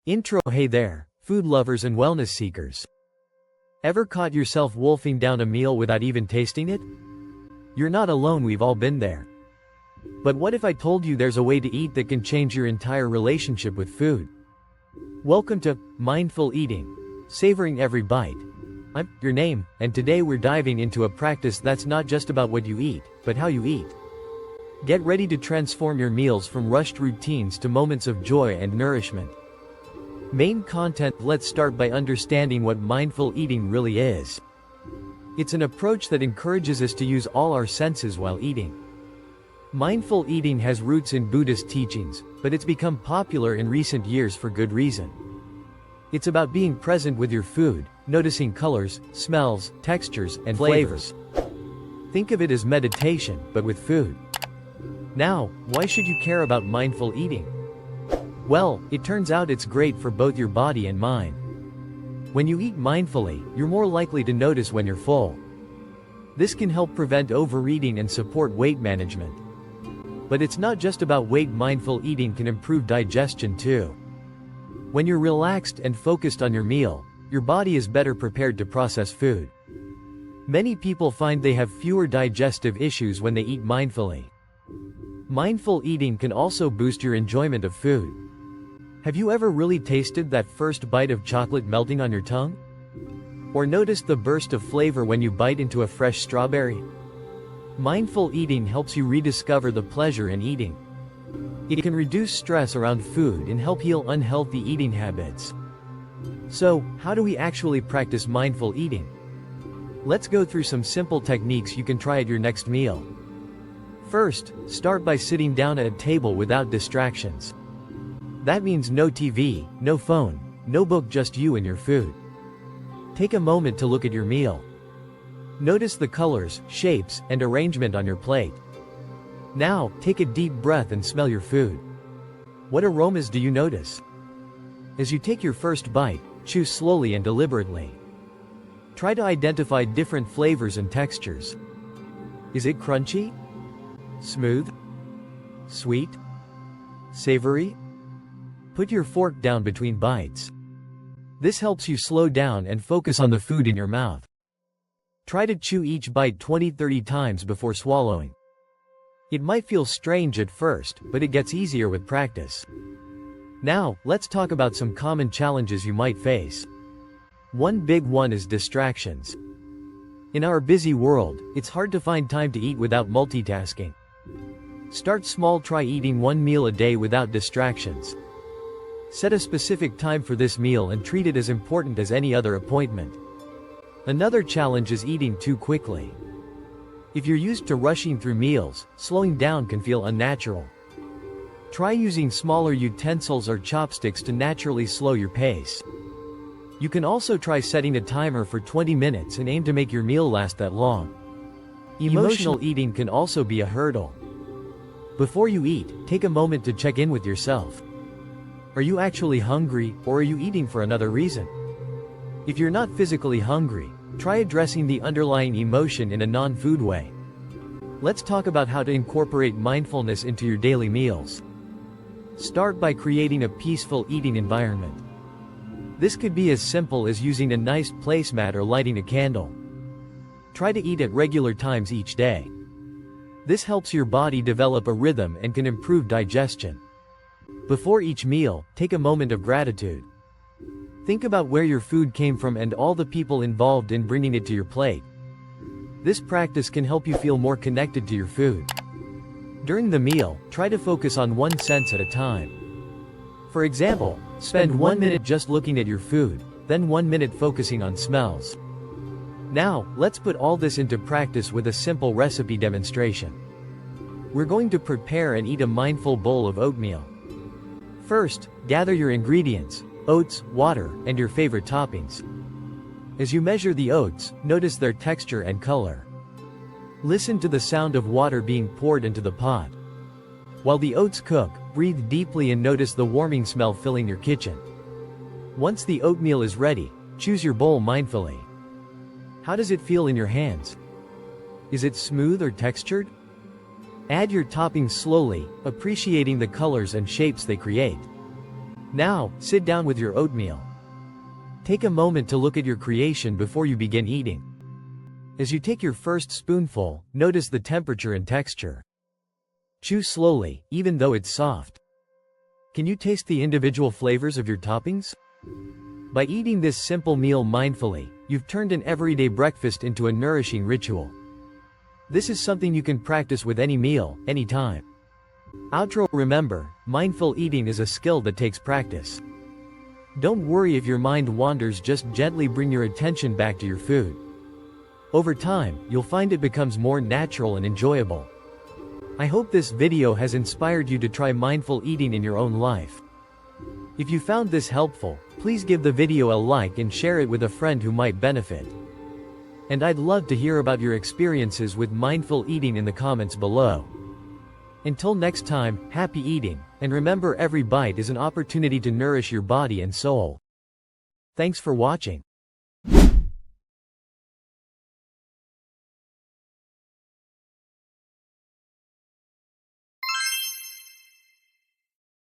Intro. Hey there, food lovers and wellness seekers. Ever caught yourself wolfing down a meal without even tasting it? You're not alone, we've all been there. But what if I told you there's a way to eat that can change your entire relationship with food? Welcome to Mindful Eating, Savoring Every Bite. I'm your name, and today we're diving into a practice that's not just about what you eat, but how you eat. Get ready to transform your meals from rushed routines to moments of joy and nourishment. Main content. Let's start by understanding what mindful eating really is. It's an approach that encourages us to use all our senses while eating. Mindful eating has roots in Buddhist teachings, but it's become popular in recent years for good reason. It's about being present with your food, noticing colors, smells, textures, and flavors. Think of it as meditation, but with food. Now, why should you care about mindful eating? Well, it turns out it's great for both your body and mind. When you eat mindfully, you're more likely to notice when you're full. This can help prevent overeating and support weight management. But it's not just about weight. Mindful eating can improve digestion too. When you're relaxed and focused on your meal, your body is better prepared to process food. Many people find they have fewer digestive issues when they eat mindfully. Mindful eating can also boost your enjoyment of food. Have you ever really tasted that first bite of chocolate melting on your tongue? Or noticed the burst of flavor when you bite into a fresh strawberry? Mindful eating helps you rediscover the pleasure in eating. It can reduce stress around food and help heal unhealthy eating habits. So, how do we actually practice mindful eating? Let's go through some simple techniques you can try at your next meal. First, start by sitting down at a table without distractions. That means no TV, no phone, no book, just you and your food. Take a moment to look at your meal. Notice the colors, shapes, and arrangement on your plate. Now, take a deep breath and smell your food. What aromas do you notice? As you take your first bite, chew slowly and deliberately. Try to identify different flavors and textures. Is it crunchy? Smooth? Sweet? Savory? Put your fork down between bites. This helps you slow down and focus on the food in your mouth. Try to chew each bite 20-30 times before swallowing. It might feel strange at first, but it gets easier with practice. Now, let's talk about some common challenges you might face. One big one is distractions. In our busy world, it's hard to find time to eat without multitasking. Start small. Try eating one meal a day without distractions. Set a specific time for this meal and treat it as important as any other appointment. Another challenge is eating too quickly. If you're used to rushing through meals, slowing down can feel unnatural. Try using smaller utensils or chopsticks to naturally slow your pace. You can also try setting a timer for 20 minutes and aim to make your meal last that long. Emotional eating can also be a hurdle. Before you eat, take a moment to check in with yourself. Are you actually hungry, or are you eating for another reason? If you're not physically hungry, try addressing the underlying emotion in a non-food way. Let's talk about how to incorporate mindfulness into your daily meals. Start by creating a peaceful eating environment. This could be as simple as using a nice placemat or lighting a candle. Try to eat at regular times each day. This helps your body develop a rhythm and can improve digestion. Before each meal, take a moment of gratitude. Think about where your food came from and all the people involved in bringing it to your plate. This practice can help you feel more connected to your food. During the meal, try to focus on one sense at a time. For example, spend 1 minute just looking at your food, then 1 minute focusing on smells. Now, let's put all this into practice with a simple recipe demonstration. We're going to prepare and eat a mindful bowl of oatmeal. First, gather your ingredients: oats, water, and your favorite toppings. As you measure the oats, notice their texture and color. Listen to the sound of water being poured into the pot. While the oats cook, breathe deeply and notice the warming smell filling your kitchen. Once the oatmeal is ready, choose your bowl mindfully. How does it feel in your hands? Is it smooth or textured? Add your toppings slowly, appreciating the colors and shapes they create. Now, sit down with your oatmeal. Take a moment to look at your creation before you begin eating. As you take your first spoonful, notice the temperature and texture. Chew slowly, even though it's soft. Can you taste the individual flavors of your toppings? By eating this simple meal mindfully, you've turned an everyday breakfast into a nourishing ritual. This is something you can practice with any meal, anytime. Outro. Remember, mindful eating is a skill that takes practice. Don't worry if your mind wanders, just gently bring your attention back to your food. Over time, you'll find it becomes more natural and enjoyable. I hope this video has inspired you to try mindful eating in your own life. If you found this helpful, please give the video a like and share it with a friend who might benefit. And I'd love to hear about your experiences with mindful eating in the comments below. Until next time, happy eating, and remember, every bite is an opportunity to nourish your body and soul. Thanks for watching.